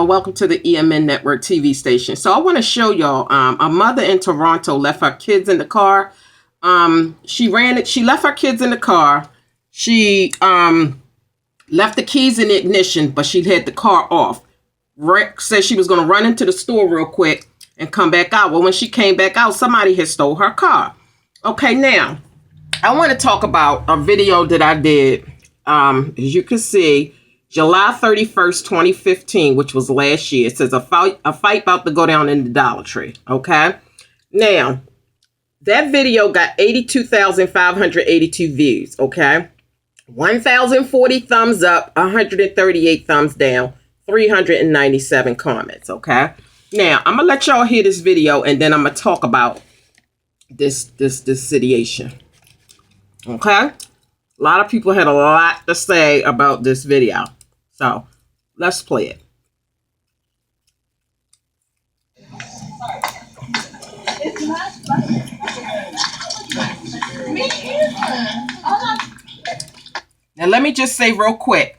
y'all. Welcome to the EMN Network TV station. So I want to show y'all a mother in Toronto left her kids in the car. She left her kids in the car. She left the keys in the ignition, but she had the car off. Said she was going to run into the store real quick and come back out. Well, when she came back out, somebody had stole her car. Okay, now I want to talk about a video that I did. As you can see, July 31st, 2015, which was last year. It says a fight about to go down in the Dollar Tree. Okay. Now, that video got 82,582 views. Okay. 1,040 thumbs up, 138 thumbs down, 397 comments. Okay. Now, I'm going to let y'all hear this video and then I'm going to talk about this situation. Okay. A lot of people had a lot to say about this video. So, let's play it. Now, let me just say real quick.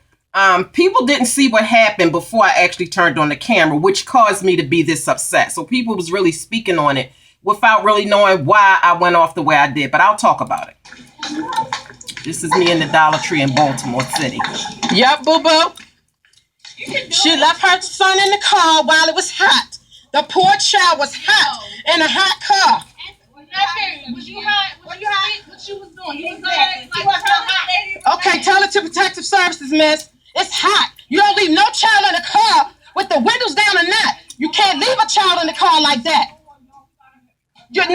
People didn't see what happened before I actually turned on the camera, which caused me to be this upset. So, people was really speaking on it without really knowing why I went off the way I did. But I'll talk about it. This is me in the Dollar Tree in Baltimore City. Yep, boo-boo. She left her son in the car while it was hot. The poor child was hot in a hot car. Was you hot? What you was doing? You was hot. Okay, tell it to Protective Services, miss. It's hot. You don't leave no child in the car with the windows down or not. You can't leave a child in the car like that. No.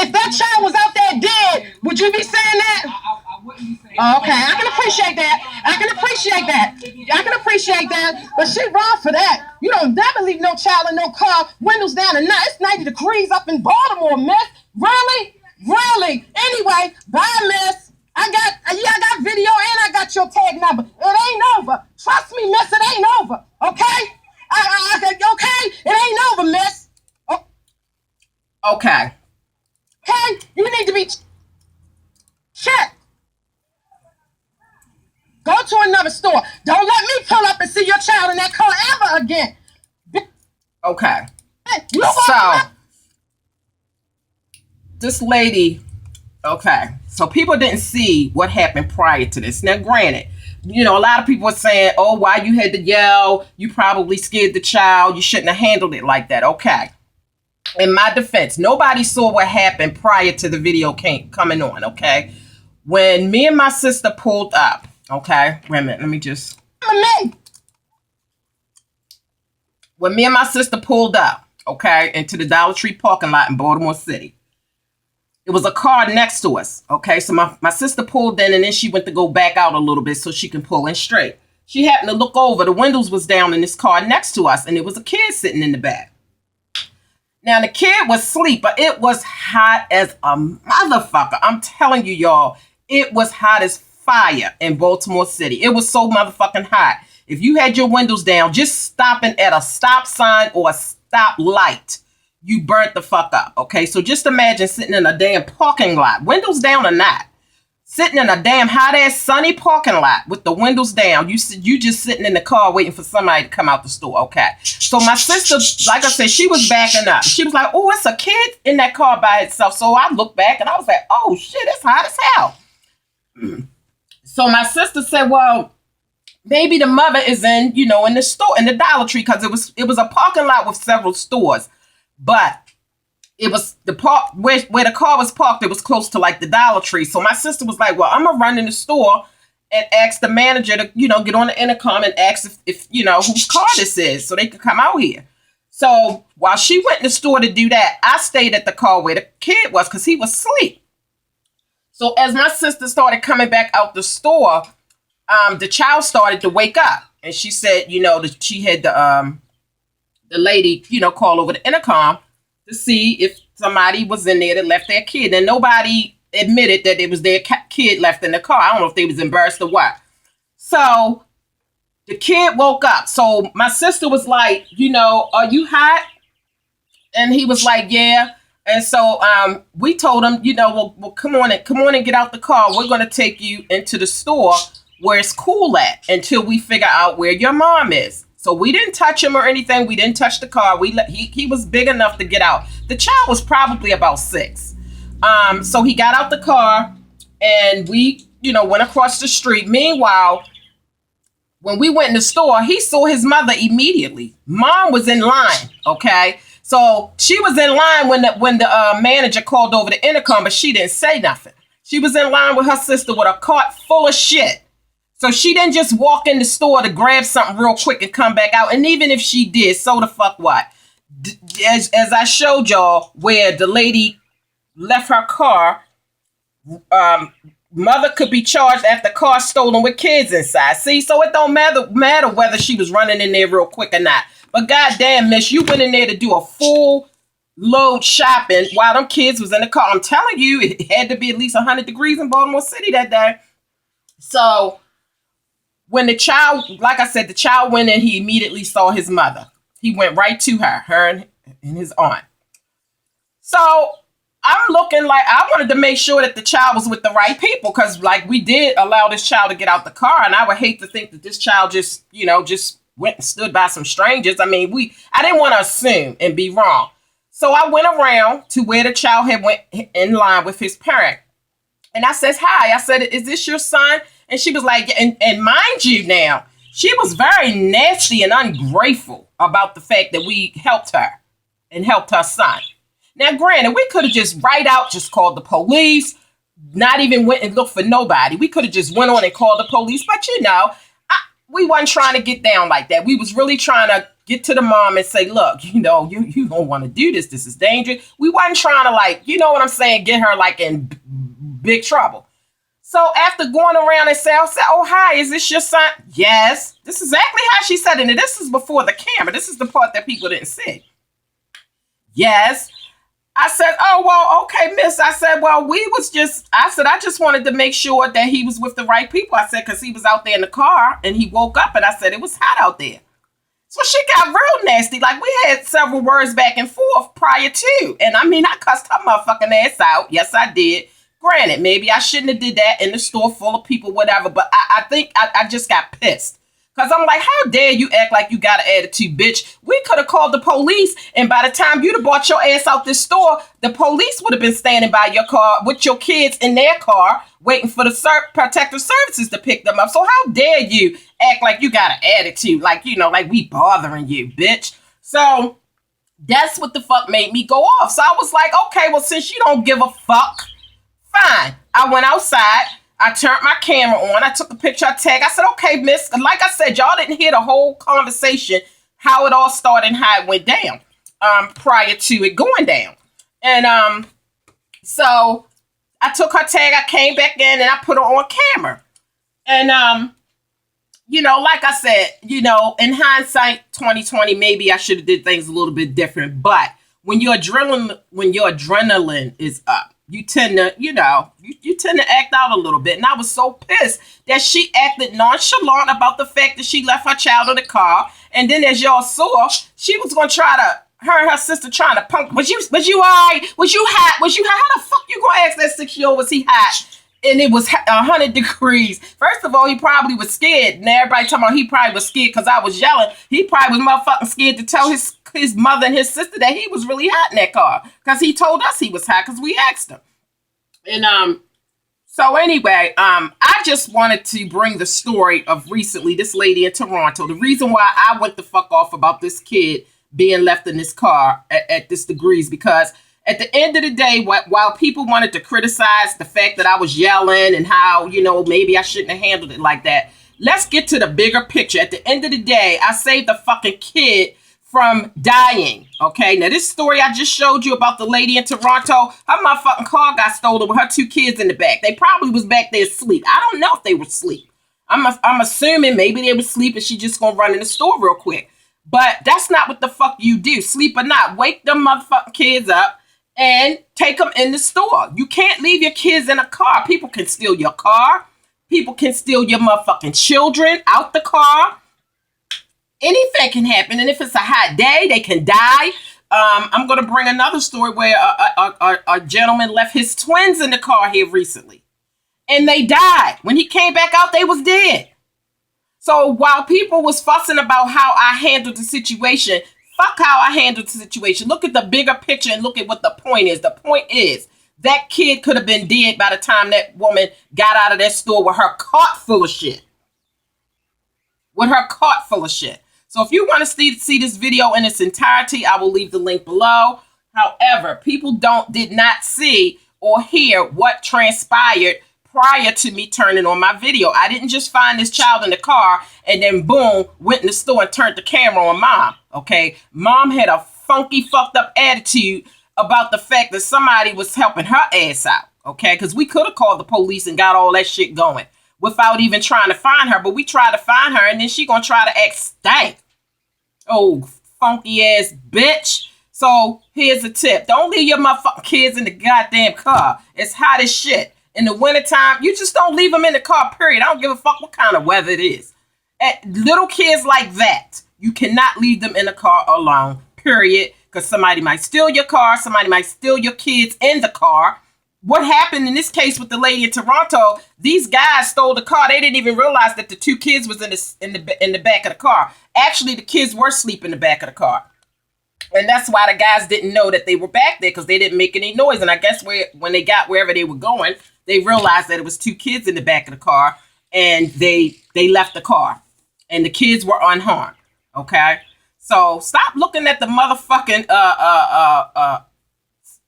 If that child was out there dead, would you be saying that? I wouldn't be saying that. Okay, I can appreciate that. I can appreciate that. But she wrong for that. You don't never leave no child in no car, windows down and not. It's 90 degrees up in Baltimore, miss. Really? Anyway, bye, miss. I got video and I got your tag number. It ain't over. Trust me, miss, it ain't over. Okay? Okay? It ain't over, miss. Okay. Okay, you need to be checked. Go to another store. Don't let me pull up and see your child in that car ever again. Okay. So, this lady, okay. So, people didn't see what happened prior to this. Now, granted, you know, a lot of people were saying, oh, why you had to yell? You probably scared the child. You shouldn't have handled it like that. Okay. In my defense, nobody saw what happened prior to the video coming on, okay? When me and my sister pulled up, okay? Wait a minute, let me just... When me and my sister pulled up, okay, into the Dollar Tree parking lot in Baltimore City, it was a car next to us, okay? So my sister pulled in and then she went to go back out a little bit so she can pull in straight. She happened to look over, the windows was down in this car next to us and there was a kid sitting in the back. Now, the kid was asleep, but it was hot as a motherfucker. I'm telling you, y'all, it was hot as fire in Baltimore City. It was so motherfucking hot. If you had your windows down, just stopping at a stop sign or a stop light, you burnt the fuck up, okay? So just imagine sitting in a damn parking lot, windows down or not, sitting in a damn hot-ass sunny parking lot with the windows down. You just sitting in the car waiting for somebody to come out the store, okay? So my sister, like I said, she was backing up. She was like, oh, it's a kid in that car by itself. So I looked back and I was like, oh, shit, it's hot as hell. So my sister said, well, maybe the mother is in, you know, in the store, in the Dollar Tree, because it was a parking lot with several stores. But it was the park where the car was parked. It was close to like the Dollar Tree. So my sister was like, well, I'm going to run in the store and ask the manager to, you know, get on the intercom and ask if you know, whose car this is so they could come out here. So while she went in the store to do that, I stayed at the car where the kid was because he was asleep. So as my sister started coming back out the store, the child started to wake up. And she said, you know, that she had the lady, you know, call over the intercom to see if somebody was in there that left their kid. And nobody admitted that it was their kid left in the car. I don't know if they was embarrassed or what. So the kid woke up. So my sister was like, you know, are you hot? And he was like, yeah. And so we told him, you know, well, come on and get out the car. We're going to take you into the store where it's cool at until we figure out where your mom is. So we didn't touch him or anything. We didn't touch the car. He was big enough to get out. The child was probably about 6. So he got out the car and we, went across the street. Meanwhile, when we went in the store, he saw his mother immediately. Mom was in line, okay? So she was in line when the manager called over the intercom, but she didn't say nothing. She was in line with her sister with a cart full of shit. So she didn't just walk in the store to grab something real quick and come back out. And even if she did, so the fuck what? As I showed y'all where the lady left her car, mother could be charged after car stolen with kids inside. See, so it don't matter whether she was running in there real quick or not. But goddamn, miss, you went in there to do a full load shopping while them kids was in the car. I'm telling you, it had to be at least 100 degrees in Baltimore City that day. So when the child, like I said, the child went in, he immediately saw his mother. He went right to her and his aunt. So I'm looking like I wanted to make sure that the child was with the right people because, like, we did allow this child to get out the car, and I would hate to think that this child just went and stood by some strangers. I mean, I didn't want to assume and be wrong. So I went around to where the child had went in line with his parent, and I says, "Hi," I said, "Is this your son?" And she was like, and mind you now, she was very nasty and ungrateful about the fact that we helped her and helped her son. Now, granted, we could have just just called the police, not even went and looked for nobody. We could have just went on and called the police. But, we wasn't trying to get down like that. We was really trying to get to the mom and say, look, you don't want to do this. This is dangerous. We wasn't trying to, get her like in big trouble. So after going around and I said, "Oh, hi, is this your son?" Yes. This is exactly how she said it. And this is before the camera. This is the part that people didn't see. Yes. I said, "Oh, well, okay, miss." I said, "Well, I just wanted to make sure that he was with the right people." I said, because he was out there in the car and he woke up and I said, it was hot out there. So she got real nasty. Like, we had several words back and forth prior to. And I mean, I cussed her motherfucking ass out. Yes, I did. Granted, maybe I shouldn't have did that in the store full of people, whatever. But I think I just got pissed. Because I'm like, how dare you act like you got an attitude, bitch? We could have called the police, and by the time you'd have brought your ass out this store, the police would have been standing by your car with your kids in their car, waiting for the protective services to pick them up. So how dare you act like you got an attitude, like we bothering you, bitch? So that's what the fuck made me go off. So I was like, okay, well, since you don't give a fuck, fine. I went outside. I turned my camera on. I took a picture. I tagged. I said, okay, miss. And like I said, y'all didn't hear the whole conversation, how it all started and how it went down prior to it going down. And so I took her tag. I came back in and I put her on camera. And, like I said, in hindsight, 2020, maybe I should have did things a little bit different. But when your adrenaline is up, you tend to, you tend to act out a little bit. And I was so pissed that she acted nonchalant about the fact that she left her child in the car. And then as y'all saw, she was going to her and her sister trying to punk. Was you all right? Was you hot? How the fuck you going to ask that 6-year-old, was he hot? And it was 100 degrees. First of all, he probably was scared. And everybody talking about he probably was scared because I was yelling. He probably was motherfucking scared to tell his mother and his sister that he was really hot in that car. Because he told us he was hot because we asked him. And so anyway, I just wanted to bring the story of recently, this lady in Toronto. The reason why I went the fuck off about this kid being left in this car at this degree is because at the end of the day, while people wanted to criticize the fact that I was yelling and how, maybe I shouldn't have handled it like that, let's get to the bigger picture. At the end of the day, I saved the fucking kid from dying. Okay, now this story I just showed you about the lady in Toronto, her motherfucking car got stolen with her 2 kids in the back. They probably was back there asleep. I don't know if they were asleep. I'm assuming maybe they were asleep and she just gonna run in the store real quick. But that's not what the fuck you do. Sleep or not, wake them motherfucking kids up and take them in the store. You can't leave your kids in a car. People can steal your car. People can steal your motherfucking children out the car. Anything can happen. And if it's a hot day, they can die. I'm going to bring another story where a gentleman left his twins in the car here recently. And they died. When he came back out, they was dead. So while people was fussing about how I handled the situation, fuck how I handled the situation. Look at the bigger picture and look at what the point is. The point is that kid could have been dead by the time that woman got out of that store with her cart full of shit. With her cart full of shit. So if you want to see this video in its entirety, I will leave the link below. However, people did not see or hear what transpired prior to me turning on my video. I didn't just find this child in the car and then boom, went in the store and turned the camera on mom. Okay. Mom had a funky, fucked up attitude about the fact that somebody was helping her ass out. Okay. Because we could have called the police and got all that shit going without even trying to find her. But we tried to find her and then she gonna try to act stank. Oh, funky ass bitch. So here's a tip. Don't leave your motherfucking kids in the goddamn car. It's hot as shit. In the wintertime, you just don't leave them in the car, period. I don't give a fuck what kind of weather it is. Little kids like that, you cannot leave them in the car alone, period. Because somebody might steal your car. Somebody might steal your kids in the car. What happened in this case with the lady in Toronto, these guys stole the car. They didn't even realize that the two kids was in the back of the car. Actually, the kids were asleep in the back of the car. And that's why the guys didn't know that they were back there because they didn't make any noise. And I guess when they got wherever they were going, they realized that it was two kids in the back of the car and they left the car and the kids were unharmed. Okay. So stop looking at the motherfucking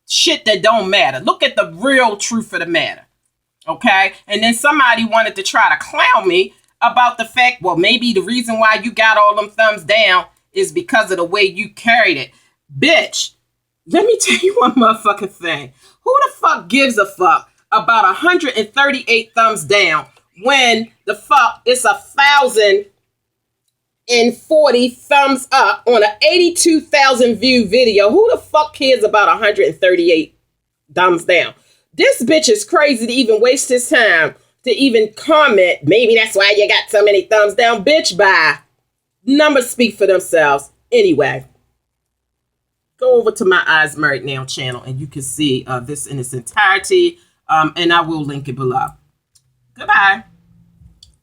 shit that don't matter. Look at the real truth of the matter. Okay. And then somebody wanted to try to clown me about the fact, well, maybe the reason why you got all them thumbs down is because of the way you carried it. Bitch, let me tell you one motherfucking thing. Who the fuck gives a fuck about 138 thumbs down when the fuck it's 1,040 thumbs up on an 82,000 view video? Who the fuck cares about 138 thumbs down? This bitch is crazy to even waste his time to even comment. Maybe that's why you got so many thumbs down. Bitch, bye. Numbers speak for themselves. Anyway, go over to my Eyes Married Now channel and you can see this in its entirety. And I will link it below. Goodbye.